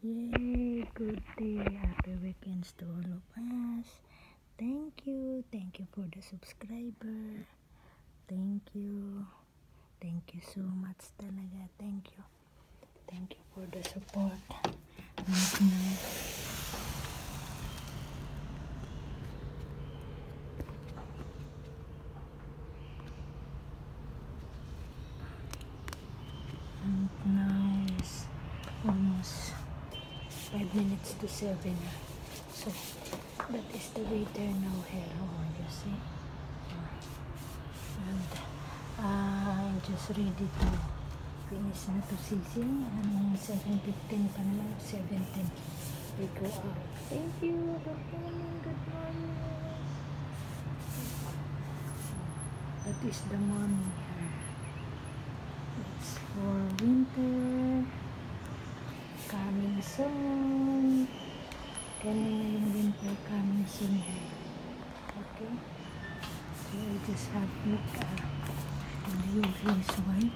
Yay! Good day! Happy weekends to all of us. Thank you. Thank you for the subscriber. Thank you. Thank you so much talaga. Thank you. Thank you for the support. And now is almost 5 minutes to 7. So that is the waiter now here. Oh, you see? And I'm just ready to finish na to sising. And 7:15 pa naman. 7:10 we go out. Thank you. Good morning. Good morning. That is the morning here. It's for winter. Coming soon. Kaya yung winter coming soon here. Okay? So I just have look at the usual one.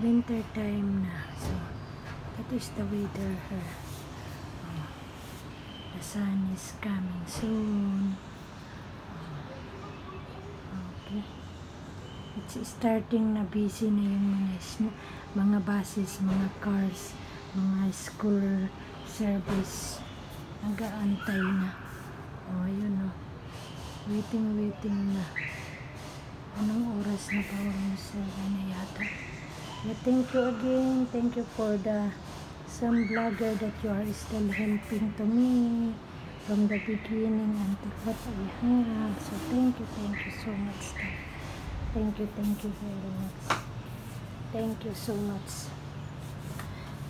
Winter time na, so that is the weather here. The sun is coming soon. Okay, it's starting na busy na yung mga buses, mga cars, mga school service, nag-aantay na. Oh, yun oh, waiting na. Anong oras na pa? Almost 7 na yata. But thank you again. Thank you for some blogger that you are still helping to me from the beginning until what I have. So thank you so much. Thank you very much. Thank you so much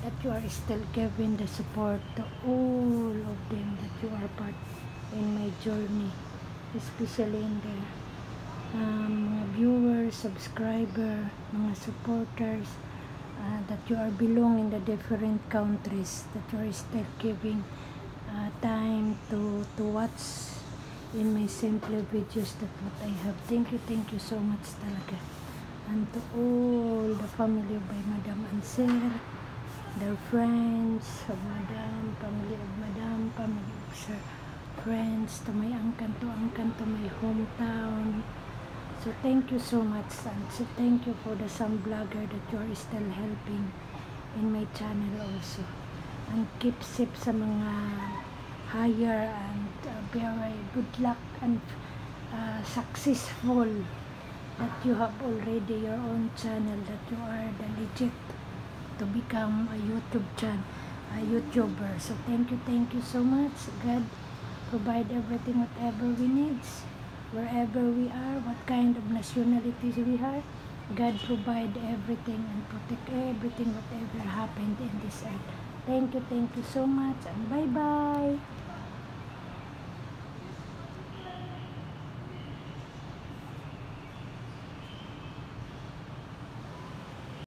that you are still giving the support to all of them that you are part in my journey, especially in the mga viewers, subscriber, mga supporters, that you are belong in the different countries, that you are still giving time to watch in my simple videos that what I have. Thank you so much talaga. And to all the family of Madam Ansel, the friends of Madam, family of Madam, family of Sir, friends, to my angkan to my hometown. So thank you so much, and so thank you for some blogger that you are still helping in my channel also. And keep safe sa mga higher, and very good luck and successful that you have already your own channel, that you are the legit to become a YouTuber. So thank you so much. God provide everything, whatever we need. Wherever we are, what kind of nationalities we are, God provide everything and protect everything, whatever happened in this earth. Thank you so much, and bye-bye.